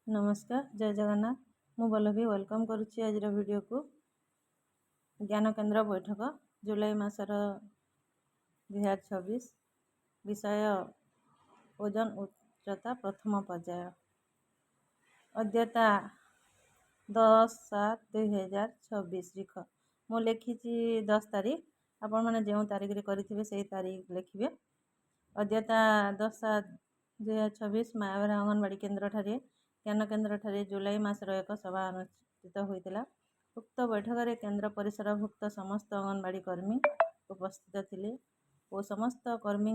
नमस्कार जय जगन्नाथ मु बल्लभी वेलकम करुच्ची आज वीडियो को ज्ञान केन्द्र बैठक जुलाई मासर 2026 विषय ओजन उच्चता प्रथम पर्याय अद्यता 10/7/2026 लिख मु लिखी 10 तारीख आपण मैंने जो तारीख रे करेंगे से तारीख लिखिए अद्यता 10/7/2026 मायावरा अंगनवाड़ी केन्द्र ठारे ज्ञान केन्द्र ठारे जुलाई मासर एक सभा अनुष्ठित होता उक्त बैठक में केन्द्र परिसरभुक्त समस्त अंगनवाड़ी कर्मी उपस्थित थिले और समस्त कर्मी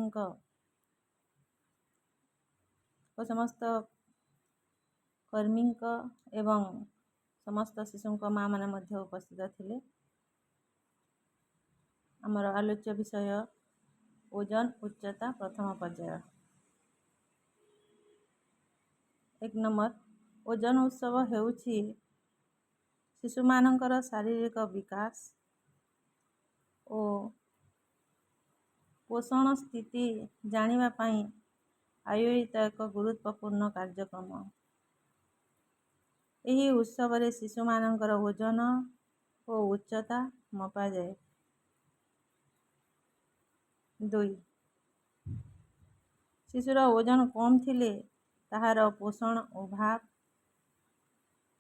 एवं समस्त शिशु माँ मैंने उपस्थित थिले आमर आलोच्य विषय ओजन उच्चता प्रथम पर्याय 1 नंबर ओजन उत्सव हेउछि शिशु मानकर शारीरिक विकास और पोषण स्थिति जानिबा पई आयोजित एक गुरुत्वपूर्ण कार्यक्रम। यही उत्सव रे शिशु मानकर ओजन और उच्चता मपा जाए। 2 शिशुर ओजन कम थिले ताहार पोषण अभाव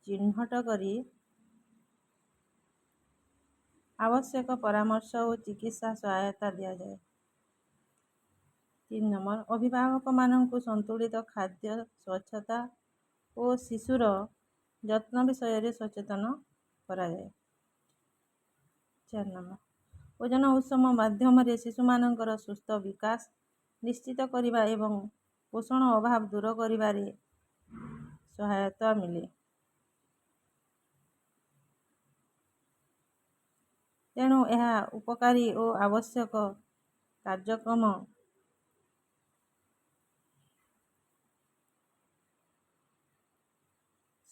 चिन्हट करी आवश्यक परामर्श और चिकित्सा सहायता दिया जाए। 3 नंबर अभिभावक माननकु संतुलित खाद्य स्वच्छता और शिशुर जत्न विषय रे सचेतन करा जाए। 4 नंबर ओजन उत्सव माध्यम रे शिशु मानकर सुस्थ विकास निश्चित करिबा एवं पोषण अभाव दूर करिबारे सहायता मिले। तेणु यह उपकारी और आवश्यक कार्यक्रम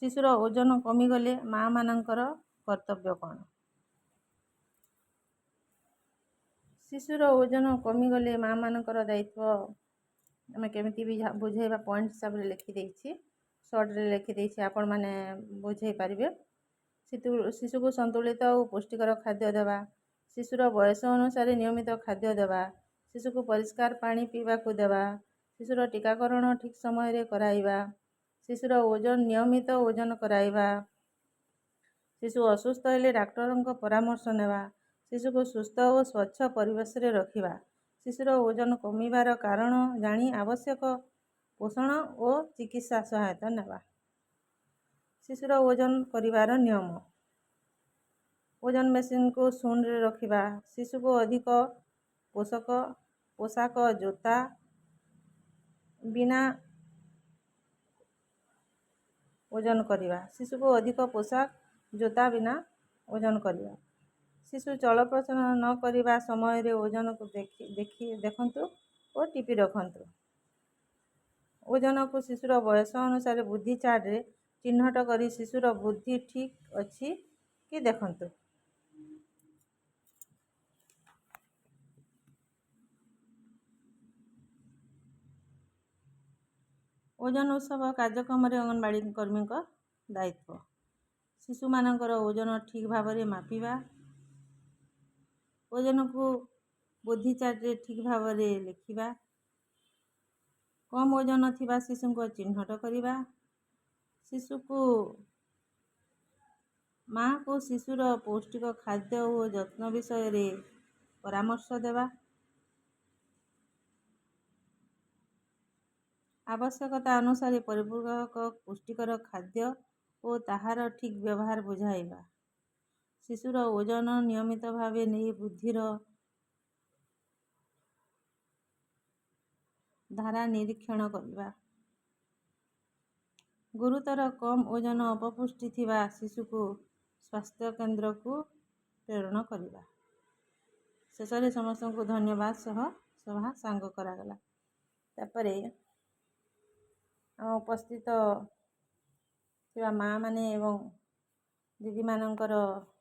शिशुर ओजन कमिगले माँ मानकर कर्तव्य कौन। शिशुर ओजन कमिगले माँ मानकर दायित्व आम केमिति भी बुझेबा पॉइंट हिसाब रे लिखि देछि शॉर्ट रे लिखि देछि आपण माने बुझे पारिबे। शिशु को संतुलित और पुष्टिकर खाद्य देवा शिशुर बयस अनुसार नियमित खाद्य देवा शिशु को परिष्कार पानी पीवा को देवा शिशुर टीकाकरण ठीक समय रे कराइबा शिशुर ओजन नियमित ओजन कराइबा शिशु असुस्थ हेले डाक्टर परामर्श नेवा शिशु को सुस्थ और स्वच्छ परिवेश रे रखिबा शिशुर ओजन कमिबार कारण जानी आवश्यक पोषण और चिकित्सा सहायता नेवा। शिशुर ओजन करिबार नियम ओजन मेसिन को शून्य रे रखिबा शिशु को अधिक पोशाक जोता बिना ओजन करिबा शिशु को अधिक पोशाक जोता बिना ओजन करिबा शिशु चलप्रचलन न करिबा समय रे ओजन को देखंतु और टिपी रखंतु। ओजन को शिशुर बयस अनुसार बुद्धि चार्ट रे चिन्हट करी शिशुर बुद्धि ठीक अछि कि देखंतु। ओजन उत्सव कार्यक्रम रे अंगनवाड़ी कर्मी का दायित्व शिशु मानकर ओजन ठीक भाव रे मापिबा ओजन को बुद्धि चार्ट रे ठीक भाव रे लिखिबा कम ओजन थिबा शिशु को चिन्हट करिबा शिशु को माँ को शिशुर पौष्टिक खाद्य और जत्न विषय रे परामर्श देवा आवश्यकता अनुसार परिपूरक पुष्टिकर खाद्य और ताहार ठीक व्यवहार बुझाइबा शिशुर ओजन नियमित भावे नहीं बुद्धिर धारा निरीक्षण करवा गुरुतर कम ओजन अपपुष्टि थिबा शिशु को स्वास्थ्य केन्द्र को प्रेरण करवा। शेष में समस्त को धन्यवाद सह सभा सांग करागला तापरे उपस्थित थिबा माँ माने एवं दीदी मानकर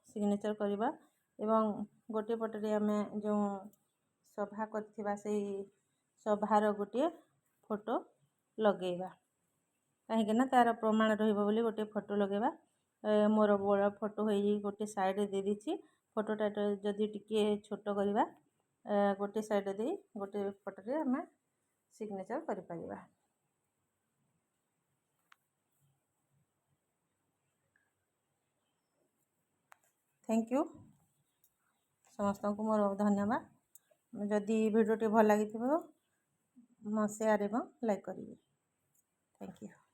सिग्नेचर करवा एवं गोटे पटरे आम जो सभा करथिबा से सभार गोटे फोटो लगेगा। କାହିଁକିନା ତା'ର ପ୍ରମାଣ ରହିବ ବୋଲି ଗୋଟେ ଫଟୋ ଲଗାଇବା। ମୋର ବଡ଼ ଫଟୋ ହେଇ ଗୋଟେ ସାଇଡ଼୍ରେ ଦେଇଦେଇଛି। ଫଟୋଟା ଯଦି ଟିକେ ଛୋଟ କରିବା, ଗୋଟେ ସାଇଡ଼୍ରେ ଦେଇ ଗୋଟେ ଫଟୋରେ ଆମେ ସିଗ୍ନେଚର୍ କରିପାରିବା। Thank you. ସମସ୍ତଙ୍କୁ ମୋର ଧନ୍ୟବାଦ। ଯଦି ଭିଡ଼ିଓଟି ଭଲ ଲାଗିଥିବ ମୋ ସେୟାର ଏବଂ ଲାଇକ୍ କରିବେ। Thank you.